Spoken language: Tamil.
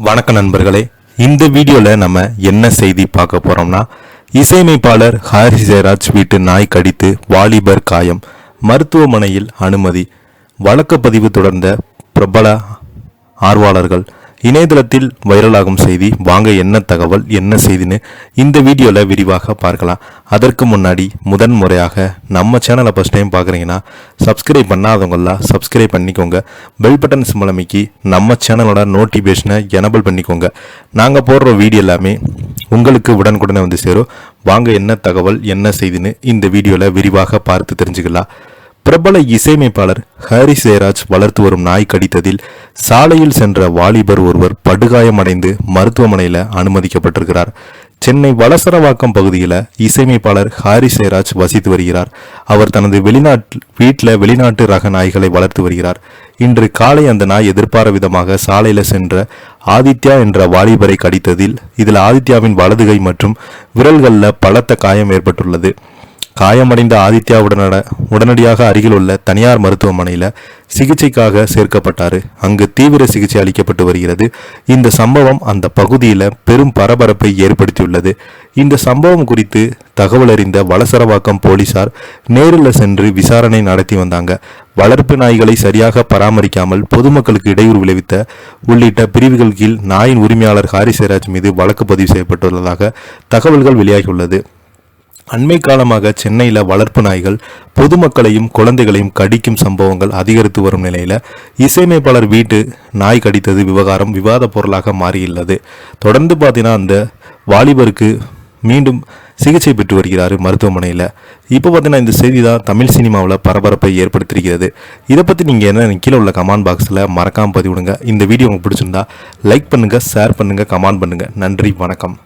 வணக்க நண்பர்களே, இந்த வீடியோவில் நம்ம என்ன செய்தி பார்க்க போகிறோம்னா, இசையமைப்பாளர் ஹாரிஸ் ஜெயராஜ் வீட்டு நாய் கடித்து வாலிபர் காயம், மருத்துவமனையில் அனுமதி. வழக்குப்பதிவு தொடர்ந்த பிரபல ஆர்வலர்கள் இணையதளத்தில் வைரலாகும் செய்தி. வாங்க என்ன தகவல் என்ன செய்தின்னு இந்த வீடியோவில் விரிவாக பார்க்கலாம். அதற்கு முன்னாடி முதன் முறையாக நம்ம சேனலை ஃபஸ்ட் டைம் பார்க்குறீங்கன்னா சப்ஸ்கிரைப் பண்ணாதவங்களாம் சப்ஸ்கிரைப் பண்ணிக்கோங்க. பெல் பட்டன் சிம்பல் அமைக்கி நம்ம சேனலோட நோட்டிஃபிகேஷனை எனபிள் பண்ணிக்கோங்க. நாங்கள் போடுற வீடியோ எல்லாமே உங்களுக்கு உடனுக்குடனே வந்து சேரும். வாங்க என்ன தகவல் என்ன செய்தின்னு இந்த வீடியோவில் விரிவாக பார்த்து தெரிஞ்சுக்கலாம். பிரபல இசையமைப்பாளர் ஹாரிஸ் ஜெயராஜ் வளர்த்து வரும் நாய் கடித்ததில் சாலையில் சென்ற வாலிபர் ஒருவர் படுகாயமடைந்து மருத்துவமனையில் அனுமதிக்கப்பட்டிருக்கிறார். சென்னை வலசரவாக்கம் பகுதியில் இசையமைப்பாளர் ஹாரிஸ் ஜெயராஜ் வசித்து வருகிறார். அவர் தனது வெளிநாட்டு ரக நாய்களை வளர்த்து வருகிறார். இன்று காலை அந்த நாய் எதிர்பாராத விதமாக சாலையில் சென்ற ஆதித்யா என்ற வாலிபரை கடித்ததில் இதில் ஆதித்யாவின் வலதுகை மற்றும் விரல்களில் பலத்த காயம் ஏற்பட்டுள்ளது. காயமடைந்த ஆதித்யா உடனடியாக அருகில் உள்ள தனியார் மருத்துவமனையில் சிகிச்சைக்காக சேர்க்கப்பட்டார். அங்கு தீவிர சிகிச்சை அளிக்கப்பட்டு வருகிறது. இந்த சம்பவம் அந்த பகுதியில் பெரும் பரபரப்பை ஏற்படுத்தியுள்ளது. இந்த சம்பவம் குறித்து தகவல் அறிந்த வலசரவாக்கம் போலீசார் நேரில் சென்று விசாரணை நடத்தி வந்தாங்க. வளர்ப்பு நாய்களை சரியாக பராமரிக்காமல் பொதுமக்களுக்கு இடையூறு விளைவித்த உள்ளிட்ட பிரிவுகள் கீழ் நாயின் உரிமையாளர் ஹாரிஸ் ஜெயராஜ் மீது வழக்கு பதிவு செய்யப்பட்டுள்ளதாக தகவல்கள் வெளியாகியுள்ளது. அண்மை காலமாக சென்னையில் வளர்ப்பு நாய்கள் பொதுமக்களையும் குழந்தைகளையும் கடிக்கும் சம்பவங்கள் அதிகரித்து வரும் நிலையில் இசையமைப்பாளர் வீட்டு நாய் கடித்தது விவகாரம் விவாத பொருளாக மாறியுள்ளது. தொடர்ந்து பார்த்தீங்கன்னா அந்த வாலிபருக்கு மீண்டும் சிகிச்சை பெற்று வருகிறார் மருத்துவமனையில். இப்போ பார்த்தீங்கன்னா இந்த செய்தி தான் தமிழ் சினிமாவில் பரபரப்பை ஏற்படுத்தியிருக்கிறது. இதை பற்றி நீங்கள் என்ன கீழே உள்ள கமெண்ட் பாக்ஸில் மறக்காமல் பதிவிடுங்க. இந்த வீடியோ உங்களுக்கு பிடிச்சிருந்தா லைக் பண்ணுங்கள், ஷேர் பண்ணுங்கள், கமெண்ட் பண்ணுங்கள். நன்றி, வணக்கம்.